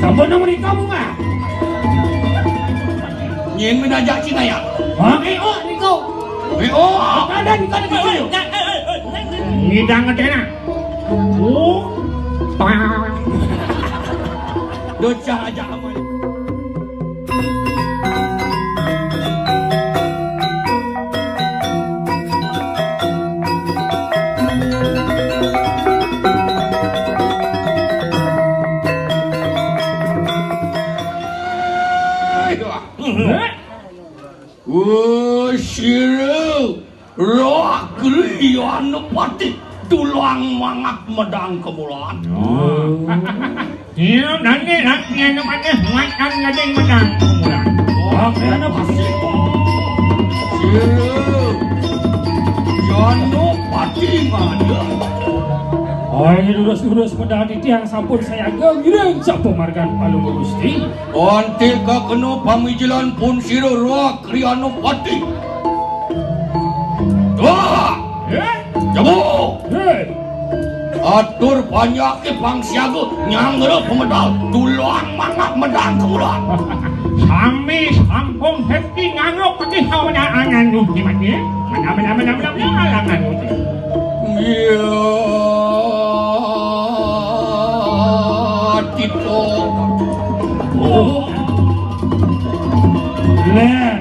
Sampun nomor kamu nggak? Nyen menajak Cina ya? Hah? Oh, Niko. Ada Niko di situ. Ngidang ngedena. Docah aja amal. Siru roh kriyan pati tulang mangak medang kemulan. Iya, nanti namanya makan ngajeng medang kemulan. Oke, ada pasti. Siru jano pati mana? Ini lurus-lurus medang tiang sampun saya gembira sapu margan palu gusti. Ontil ka kenu pamijilan pun siru roh kriyan pati. Wah, jabu. Atur banyak ke pangsiaga nyangre pemedal tulang mangak medang kemulan. Sami sampung heti ngangok pati hawana angan nuti mati. Mana alangan nuti. Iya, Tito. Len,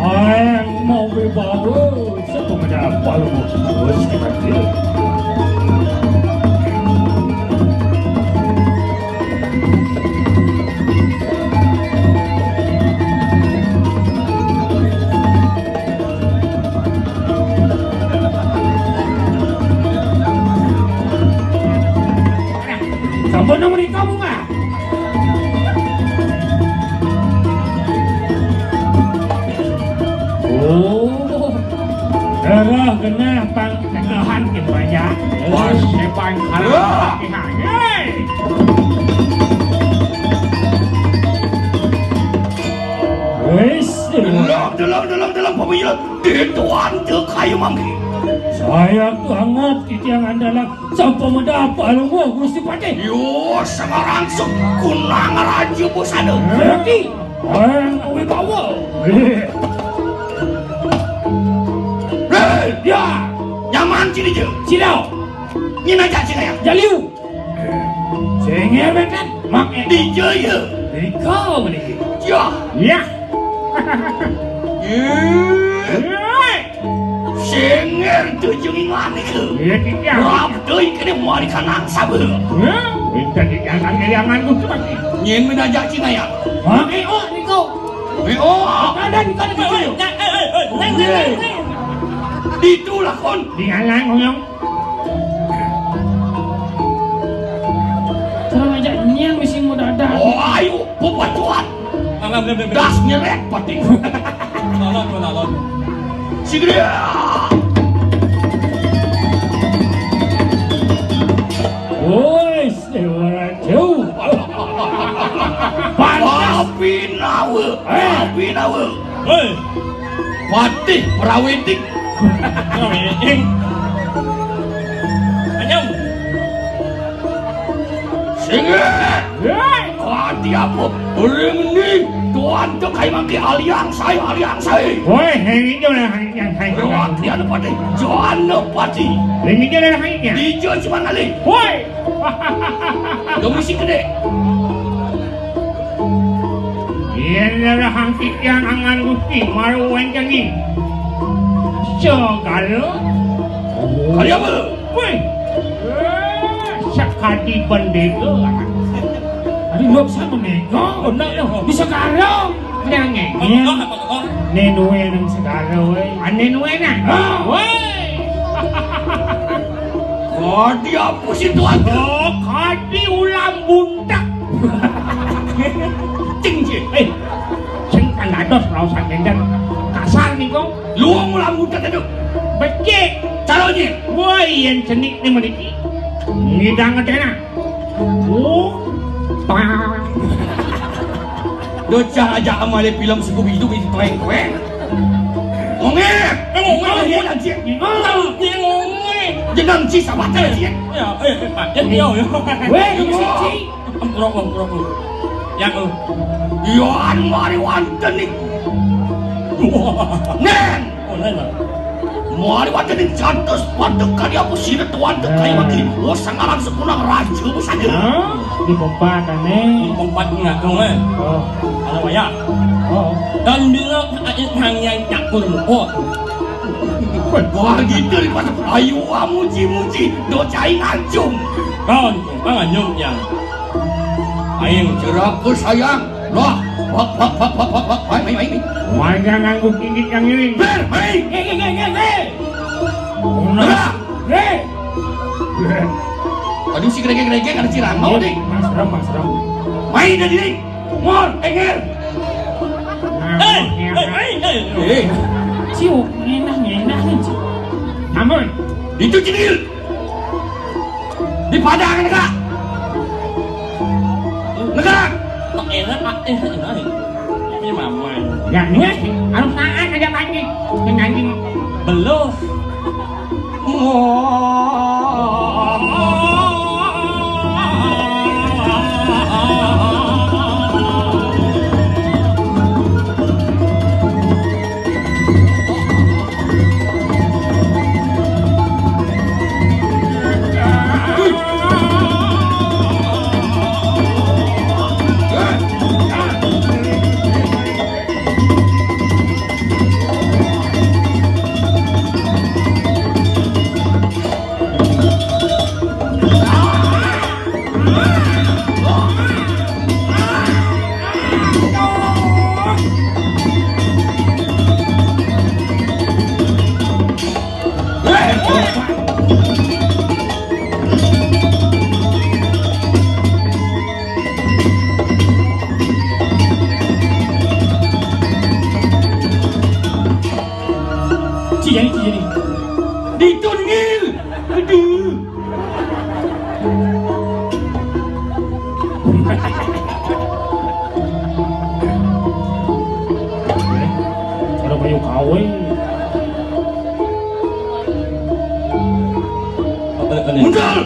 ayang mau bebawa. Pemuda palu gusti mati. Sampun nomor kamu nggak? Darah kena pang kenahan banyak. Wah, sepang halang hati. Wes, dalam pemilu dituan ke kayu mangki. Saya banget yang adalah sang pemuda palunggu gusti pati. Yo, sekarang kunang raja busana. Berarti, orang awi bawa. Ya, nyaman cini je. Sidau. Ni najak cina ya. Jaliu. Sengir benar. Mak Di je ya. Kau ni. Ya. Ya. Sengir tu jengingan ni ke. Ya kita. Rap doi kena mari kanang sabar. Minta jangan tu pati. Nyen menajak cina ya. Mak oh Niko. Ada Niko di situ. Itulah kon. Dihalang ngomong. Terang aja nyang mesti muda dah. Oh ayo, pepatuan. Das nyeret pati. Nalon. Sigria. Oi, seorang jauh. Api nawe. Patih perawitik. Anyam. Singet. Hati apa? Orang ni tuan tu kai mangki aliang saya. Oi, hari itu lah hari yang hari. Hati ada pati. Joan pati. Hari itu lah harinya. Dijo cuma ngali. Oi. Domisi gede. Ia adalah hangkit yang angan gusti maruan jangi. Segala. Kali apa? Woi. Sakadi pendega. Ada dua sama nego. Nak bisa garong. Jangan. Nenue nang segala woi. Nenue na. Woi. Kadi apa sih tuan? Oh, kadi ulam buntak. Tinggi. Sing kalados rasa gendang. Kasar nih kong. Luang ulam buntak itu. Becek. Caranya. Woi, yang cenik ni mereka. Ngidang ngedena. Docah aja amale film sekubi hidup itu tueng. Ngomong. Ngomong aja. Jenang ci sama teh. Weh, cici. Rok. Yang Yohan mari wonten nih. Nen. Oh, lah. Mari wonten nih jantos patuk kali aku sira tuan tekai maki. Oh sangaran sepunang raja bu saja. Di pepatan Empat enggak dong Oh. Ada banyak. Oh. Dan bilang hang yang cakur oh. Wah gitu nih pas ayu muji do cai ngacung. Kan nyum yang. Aing Jerak ke sayang. Lah, pak, mai. Warga nganggu gigit yang ini. Mai. Nah. Tadi si gerege kan cirang mau deh. Mas Ram. Mai dari ini. Mor, enger. Ciu, enak nih, Ciu. Namun, Itu cidil. Di padang negara. tak enak ini mama. ya nih, harus nahan aja lagi. Anjing. Belum. Ciri. Ditunggil. Aduh. Cara bayu kawe. Mundur.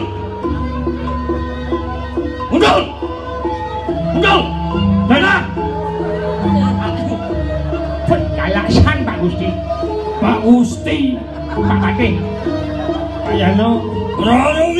Mana? Jalasan Pak Gusti. Pak Kade. Ayano. Berani